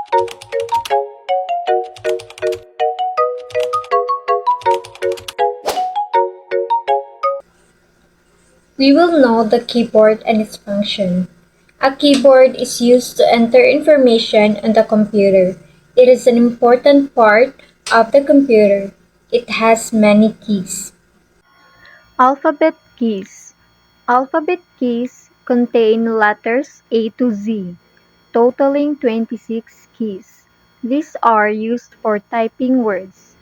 We will know the keyboard and its function. A keyboard is used to enter information on the computer. It is an important part of the computer. It has many keys. Alphabet keys. Alphabet keys contain letters A to Z, totaling 26 keys. These are used for typing words.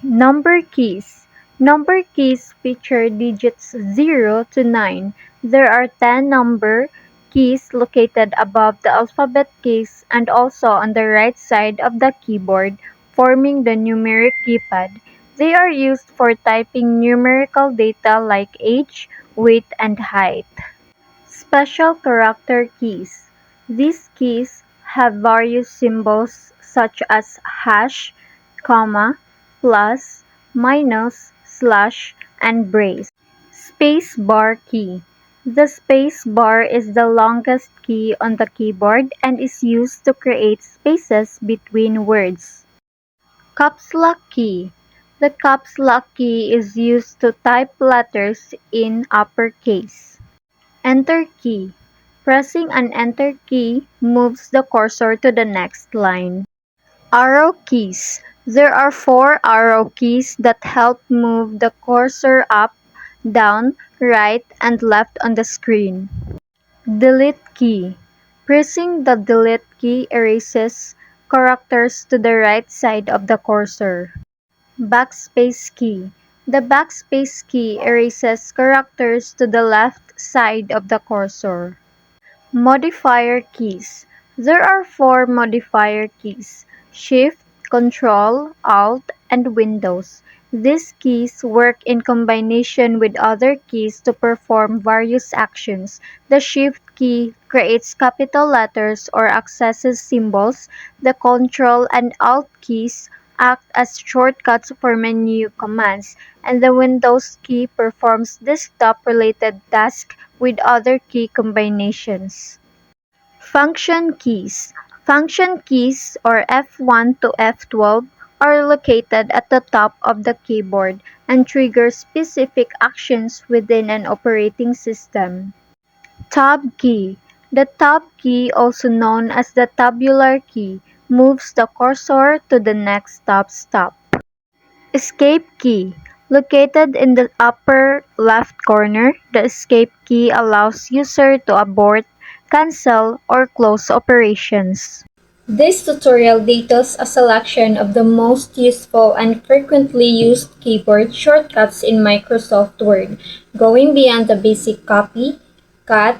Number keys. Number keys feature digits 0 to 9. There are 10 number keys located above the alphabet keys and also on the right side of the keyboard, forming the numeric keypad. They are used for typing numerical data like age, weight, and height. Special character keys. These keys have various symbols such as hash, comma, plus, minus, slash, and brace. Space bar key. The space bar is the longest key on the keyboard and is used to create spaces between words. Caps lock key. The caps lock key is used to type letters in uppercase. Enter key. Pressing an enter key moves the cursor to the next line. Arrow keys. There are 4 arrow keys that help move the cursor up, down, right, and left on the screen. Delete key. Pressing the delete key erases characters to the right side of the cursor. Backspace key. The backspace key erases characters to the left side of the cursor. Modifier keys. There are 4 modifier keys: Shift, Control, Alt, and Windows. These keys work in combination with other keys to perform various actions. The Shift key creates capital letters or accesses symbols. The Control and Alt keys act as shortcuts for menu commands, and the Windows key performs desktop-related tasks with other key combinations. Function keys. Function keys, or F1 to F12, are located at the top of the keyboard and trigger specific actions within an operating system. Tab key. The tab key, also known as the tabular key, moves the cursor to the next tab stop. Escape key. Located in the upper left corner, the escape key allows user to abort, cancel, or close operations. This tutorial details a selection of the most useful and frequently used keyboard shortcuts in Microsoft Word, going beyond the basic copy, cut,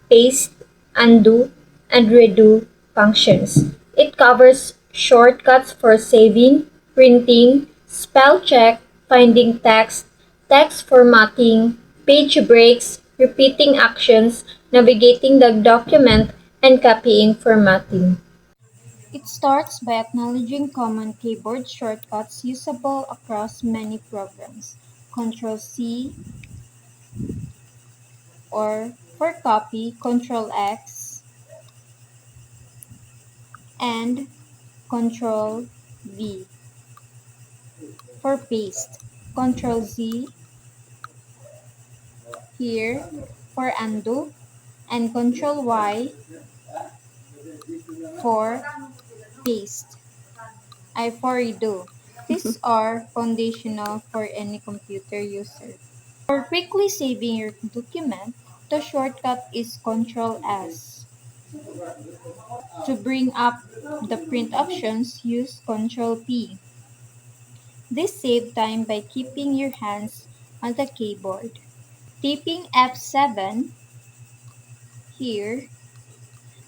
paste, undo, and redo functions. It covers shortcuts for saving, printing, spell check, finding text, text formatting, page breaks, repeating actions, navigating the document, and copying formatting. It starts by acknowledging common keyboard shortcuts usable across many programs. Ctrl-C, or for copy, Ctrl-X, and Ctrl-V. For paste, Ctrl-Z here for undo, and Ctrl-Y for paste. For redo. These are foundational for any computer user. For quickly saving your document, the shortcut is Ctrl-S. To bring up the print options, use Ctrl-P. This saves time by keeping your hands on the keyboard. Tapping F7 here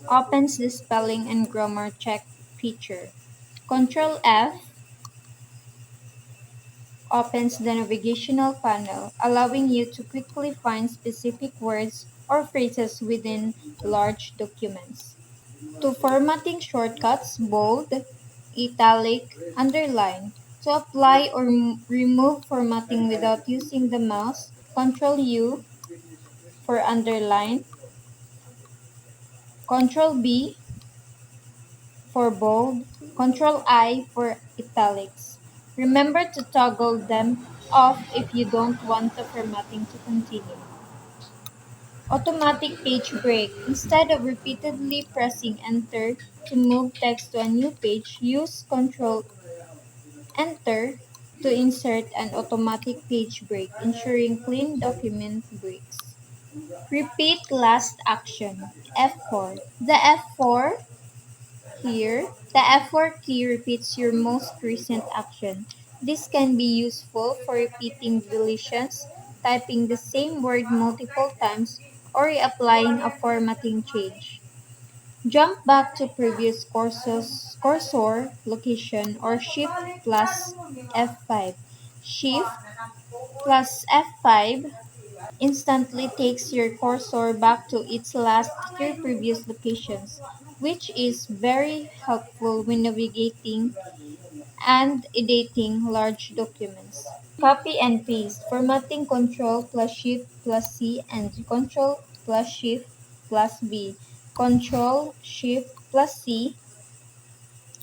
opens the spelling and grammar check feature. Ctrl-F opens the navigational panel, allowing you to quickly find specific words or phrases within large documents. To formatting shortcuts, bold, italic, underline. To apply or remove formatting without using the mouse, Ctrl-U for underline, Ctrl-B for bold, Control I for italics. Remember to toggle them off if you don't want the formatting to continue. Automatic page break. Instead of repeatedly pressing enter to move text to a new page, use Control Enter to insert an automatic page break, ensuring clean document breaks. Repeat last action. F4. The F4 key repeats your most recent action. This can be useful for repeating deletions, typing the same word multiple times, or reapplying a formatting change. Jump back to previous cursor location or Shift plus F5. Shift plus F5 instantly takes your cursor back to its last three previous locations, which is very helpful when navigating and editing large documents. Copy and paste. Formatting Control plus Shift plus C and Control plus Shift plus V. Control Shift plus C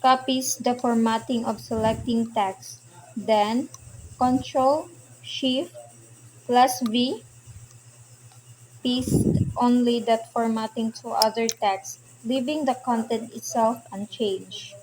copies the formatting of selecting text. Then Control Shift plus V paste only that formatting to other text, leaving the content itself unchanged.